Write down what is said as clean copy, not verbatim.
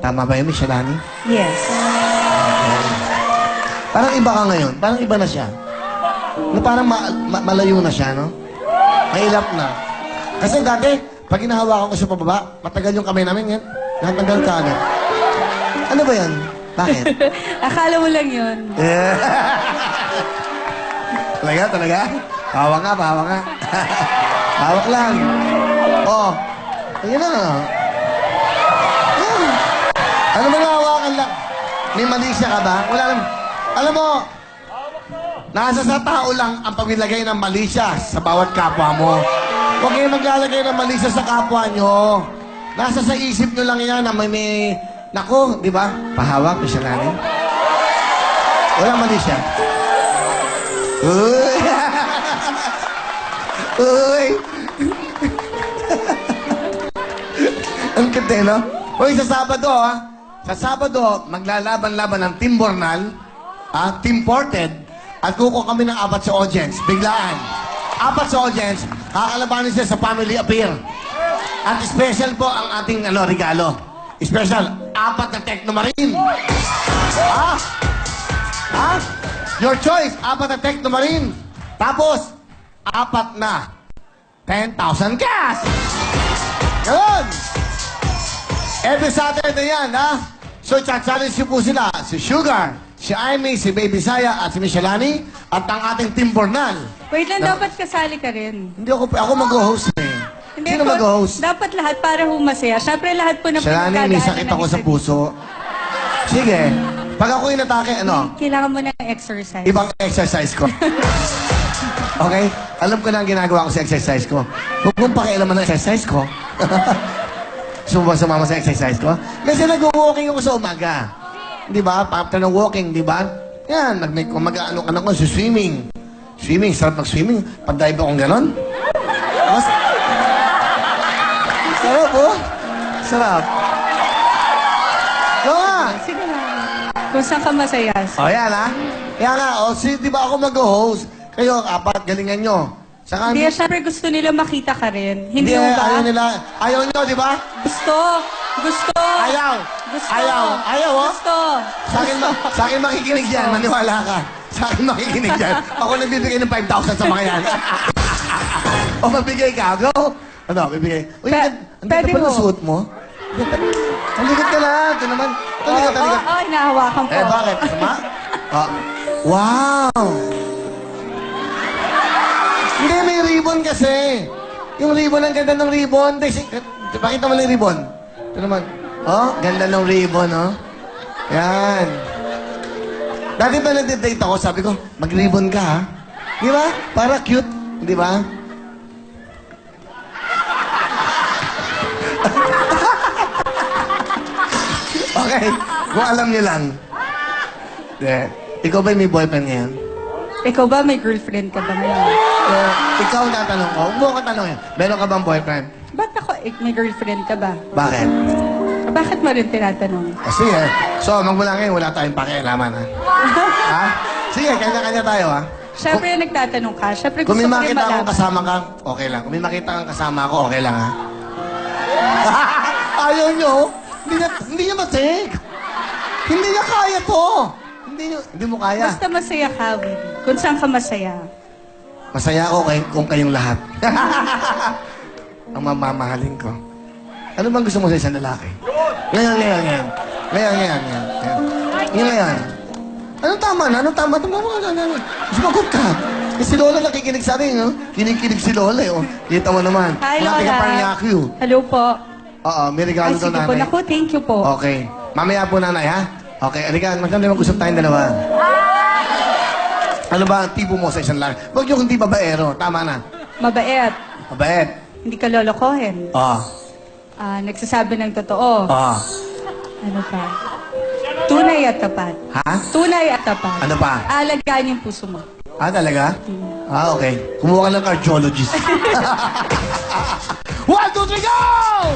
Tama ba yun, Miss Shalani? Yes. Parang iba ka ngayon. Parang iba na siya. No, parang malayo na siya, no? Mahilap na. Kasi dati, pag hinahawakan ko sa pababa, matagal yung kamay namin yan. Natanggal ka agad. Ano ba yan? Bakit? Akala mo lang yun. Yeah. Talaga? Pahawa nga. Hawak lang. Oh. Ayun na. Ano ba hawakan lang? May mali siya ka ba? Wala lang. Alam mo, nasa sa tao lang ang pamilagay ng mali siya sa bawat kapwa mo. Huwag kayong maglalagay ng mali siya sa kapwa nyo. Nasa sa isip nyo lang yan na may... Naku, di ba? Pahawak, Miss Shalani. Walang mali siya. Uy! Uy! Ang kete, no? Uy, sa Sabado, ha? Sa Sabado, maglalaban-laban ng Team Bornal, Team Ported, at kukuha kami ng 4 sa audience. Biglaan. 4 sa audience, kakalabanin siya sa family appeal. At special po ang ating regalo. Special, 4 na Technomarine. Your choice, 4 na Technomarine. Tapos, 4 na 10,000 cash. Ganun. Every Saturday yan, ha? So, challenge po sila. Si Sugar, si Amy, si Baby Saya, at si Miss Shalani, at ang ating Team Bornal. Wait lang, dapat kasali ka rin. Hindi ako mag-host eh. Hindi Sino mag-host? Dapat lahat para humasaya. Siyempre lahat po na Shalani, may sakit ako sa puso. Sige. Pag ako inatake, ano? Kailangan mo ng exercise. Ibang exercise ko. Okay? Alam ko na ang ginagawa ko sa exercise ko. Huwag mong pakialaman ng exercise ko. Gusto mo ba sumama sa exercise ko? Kasi nag-walking ako sa umaga. Di ba? After ng walking, di ba? Yan, mag-ano ka na ko, swimming. Swimming, sarap mag-swimming. Pag-dive akong ganon. Mas... Sarap, oh. Sarap. Oo nga. Sige lang. Kung saan ka masaya. O, yan, ha? Kaya nga, di ba ako mag-host? Kayo, 4, galingan nyo. Saka, Hindi, syempre gusto nila makita ka rin. Hindi mo ba? Ayaw nila. Ayaw nyo, di ba? Gusto. Ayaw. Gusto. Ayaw, oh. Gusto. Sa akin makikinig yan. Maniwala ka. Sa akin makikinig yan. Ako nagbibigay ng 5,000 sa mga yan. O mabigay ka. Go. Ano, bibigay. Uy, ang ganda pa ng suot mo. Talikot ka lang. Ito naman. Talikot. Oo, hinahawakan ko. Bakit? Sama? Wow. Hindi, may ribbon kasi. Yung ribbon, ang ganda ng ribbon. Pakita mo lang yung ribbon. Ito naman. Ganda ng ribbon, Yan. Dati ba nag-date ako, sabi ko, mag-ribbon ka, ha? Di ba? Para cute. Di ba? Okay. Kung alam niyo lang. Ikaw ba may boyfriend ngayon? Ikaw ba may girlfriend ka ba ngayon? Ikaw natanong ko. Huwag mo ko tanongin. Meron ka bang boyfriend? Ba't ako may girlfriend ka ba? Bakit? Bakit mo rin tinatanong? Kasi So, magmula ngayon, wala tayong pakialaman, ha? Ha? Sige, kanya-kanya tayo, ha? Siyempre, nagtatanong ka. Siyempre, Kung gusto may ko rin makita akong malaman. kasama ka, okay lang. Kung may makita kang kasama ako, okay lang, ha? Ayaw nyo? Hindi niya ma-take. Hindi niya kaya to. Hindi mo kaya. Basta masaya ka, Willie. Kung saan ka masaya. Masaya ako kung kayong lahat. Ang mamamahalin ko. Ano bang gusto mo sa isang lalaki? Ngayon. Anong tama na? Sumagot ka. Si Lola nakikinig sa atin, no? Kinikinig si Lola, Kita mo naman. Hi, Malaki Lola. ka parang yakyo. Hello po. Oo, may regalo daw Sige po. nanay. Naku, thank you po. Okay. Mamaya po nanay, ha? Okay, alikan. Magkano mag-usap tayong dalawa? Ano ba ang tipo mo sa isang lalaki? Huwag yung hindi babaero. Tama na. Mabait. Mabait. Hindi ka lolokohin. Nagsasabi ng totoo. Ano pa? Tunay at tapat. Ha? Tunay at tapat. Ano pa? Alagaan yung puso mo. Talaga? Okay. Kumuha ka ng cardiologist. 1, 2, 3, go!